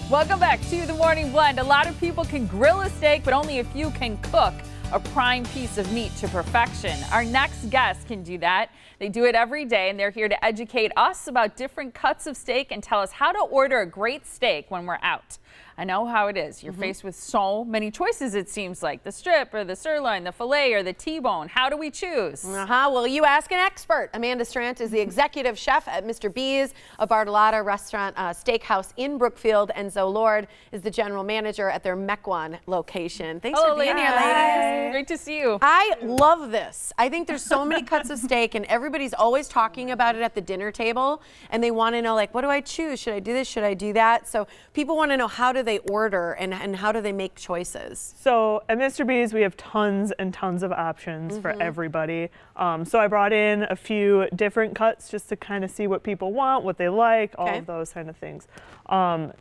Welcome back to the Morning Blend. A lot of people can grill a steak, but only a few can cook a prime piece of meat to perfection. Our next guest can do that. They do it every day, and they're here to educate us about different cuts of steak and tell us how to order a great steak when we're out. I know how it is. You're faced with so many choices, it seems like. The strip or the sirloin, the filet or the T-bone. How do we choose? Well, you ask an expert. Amanda Strandt is the executive chef at Mr. B's, a Bartolotta Steakhouse in Brookfield, and Zoe Lord is the general manager at their Mequon location. Thanks for being here, ladies. Great to see you. I love this. I think there's so many cuts of steak, and everybody's always talking about it at the dinner table, and they want to know, like, what do I choose? Should I do this? Should I do that? So people want to know, how do they order and how do they make choices? So at Mr. B's, we have tons and tons of options for everybody. So I brought in a few different cuts just to kind of see what people want, what they like, all of those kind of things.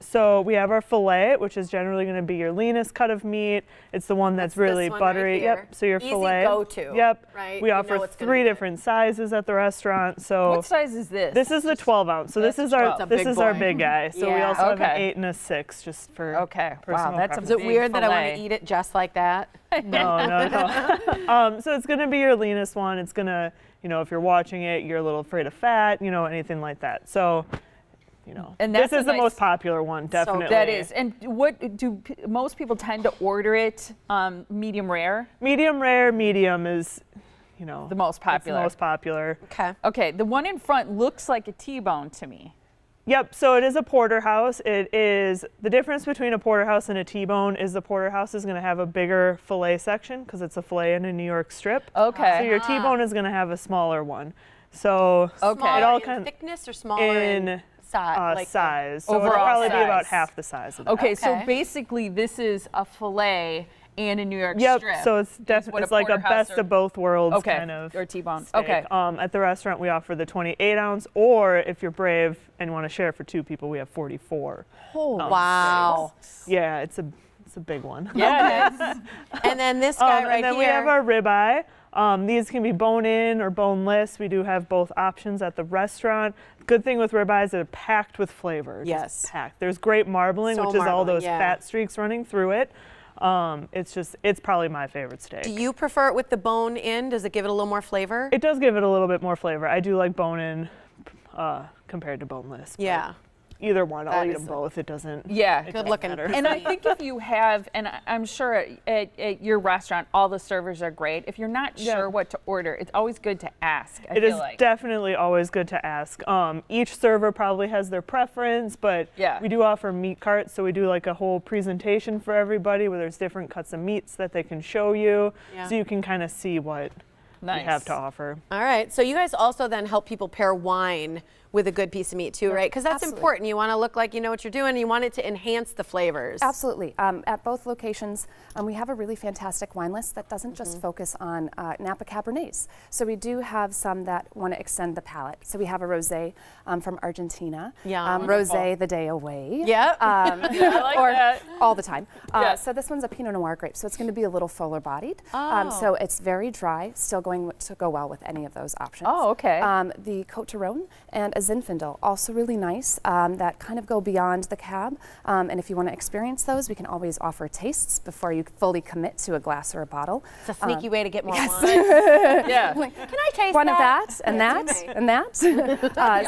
So we have our filet, which is generally going to be your leanest cut of meat. It's the one that's really buttery. Right, yep. So your easy filet. Go-to. Yep. Right. We offer 3 different sizes at the restaurant. So what size is this? This is the 12 ounce. So this is our big guy. So we also have an 8 and a 6 just for personal preference. Is it weird that I want to eat it just like that? No. So it's going to be your leanest one. It's going to, you know, if you're watching it, you're a little afraid of fat, you know, anything like that. So, you know, and this is the most popular one, definitely. So that is. And what do most people tend to order it medium rare? Medium rare, medium is, you know, the most popular. The most popular. Okay. Okay. The one in front looks like a T-bone to me. Yep, so it is a porterhouse. It is, the difference between a porterhouse and a T-bone is the porterhouse is going to have a bigger filet section because it's a filet and a New York strip. Okay. So your T-bone is going to have a smaller one. So it all kind of thickness or smaller in size? Size. So overall it'll probably size. be about half the size of that. Okay, so basically this is a filet and a New York strip. Yep, so it's definitely like a best of both worlds kind of or T-bone. steak. Okay. At the restaurant we offer the 28 ounce, or if you're brave and want to share for 2 people, we have 44. Oh, wow. Yeah, it's a big one. Yeah, it is. And then this guy right here. And then we have our ribeye. These can be bone-in or boneless. We do have both options at the restaurant. Good thing with ribeyes is they're packed with flavor. Yes. Just packed. There's great marbling, which is all those fat streaks running through it. It's probably my favorite steak. Do you prefer it with the bone in? Does it give it a little more flavor? It does give it a little bit more flavor. I do like bone-in compared to boneless. Yeah. Either one, I'll eat them both. It doesn't. Yeah, good looking. And I think if you have, and I'm sure at your restaurant, all the servers are great. If you're not sure what to order, it's always good to ask. It is definitely always good to ask. Each server probably has their preference, but we do offer meat carts, so we do like a whole presentation for everybody where there's different cuts of meats that they can show you, so you can kind of see what we have to offer. All right, so you guys also then help people pair wine with a good piece of meat too, right? Because that's important. You want to look like you know what you're doing, and you want it to enhance the flavors. Absolutely. At both locations, we have a really fantastic wine list that doesn't just focus on Napa Cabernets. So we do have some that want to extend the palate. So we have a rosé from Argentina. Rosé the day away. Yep. I like that. All the time. So this one's a Pinot Noir grape, so it's going to be a little fuller bodied. So it's very dry, still going to go well with any of those options. Oh, okay. The Côte d'Aron and a Zinfandel, also really nice, that kind of go beyond the cab. And if you want to experience those, we can always offer tastes before you fully commit to a glass or a bottle. It's a sneaky way to get more wine. Yeah. Like, can I taste one that? of that and that and that?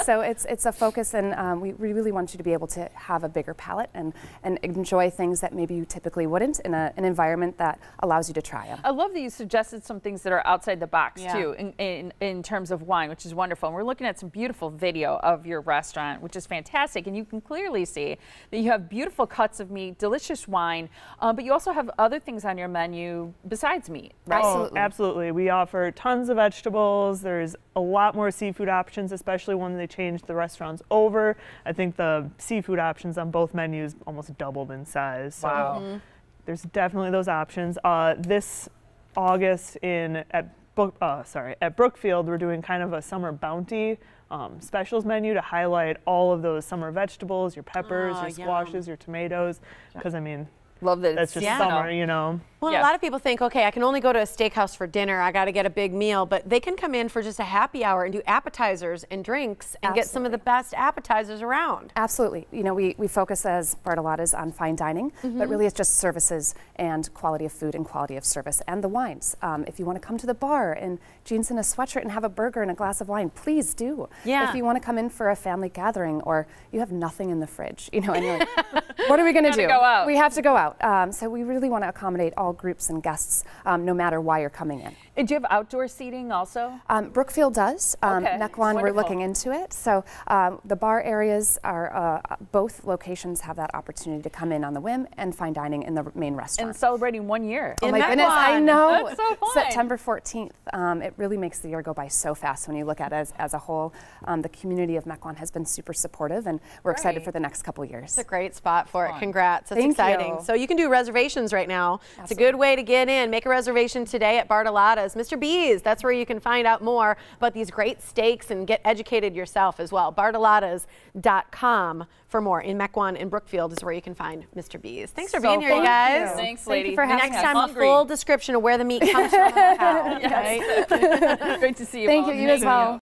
So it's a focus, and we really want you to be able to have a bigger palate and enjoy things that maybe you typically wouldn't in an environment that allows you to try them. I love that you suggested some things that are outside the box too in terms of wine, which is wonderful. And we're looking at some beautiful video of your restaurant, which is fantastic, and you can clearly see that you have beautiful cuts of meat, delicious wine, but you also have other things on your menu besides meat, right? Oh, absolutely. We offer tons of vegetables. There's a lot more seafood options, especially when they changed the restaurants over. I think the seafood options on both menus almost doubled in size. So wow. There's definitely those options. This August at Brookfield, we're doing kind of a summer bounty specials menu to highlight all of those summer vegetables, your peppers, your squashes, your tomatoes, because I mean, Love that that's it's just summer, you know. Well, a lot of people think, okay, I can only go to a steakhouse for dinner. I got to get a big meal, but they can come in for just a happy hour and do appetizers and drinks and get some of the best appetizers around. Absolutely. You know, we focus as Bartolotta's on fine dining, but really it's just services and quality of food and quality of service and the wines. If you want to come to the bar in jeans and a sweatshirt and have a burger and a glass of wine, please do. Yeah. If you want to come in for a family gathering or you have nothing in the fridge, you know, and you're like, what are we going to do? Go out. We have to go out. So we really want to accommodate all groups and guests, no matter why you're coming in. And do you have outdoor seating also? Brookfield does. Okay. Mequon, we're looking into it. So the bar areas are, both locations have that opportunity to come in on the whim and fine dining in the main restaurant. And celebrating 1 year. Oh my goodness, I know. That's so fun. September 14th. It really makes the year go by so fast when you look at it as a whole. The community of Mequon has been super supportive, and we're excited for the next couple years. It's a great spot for it. Congrats. That's Thank exciting. you. So you can do reservations right now. Absolutely. It's a good way to get in. Make a reservation today at Bartolotta's. Mr. B's, that's where you can find out more about these great steaks and get educated yourself as well. Bartolottas.com for more. In Mequon and Brookfield is where you can find Mr. B's. Thanks for being here, you guys. Thanks, Thank lady. you for having Next us. time, a full description of where the meat comes from and how. Great to see you. Thank both. you. You as well.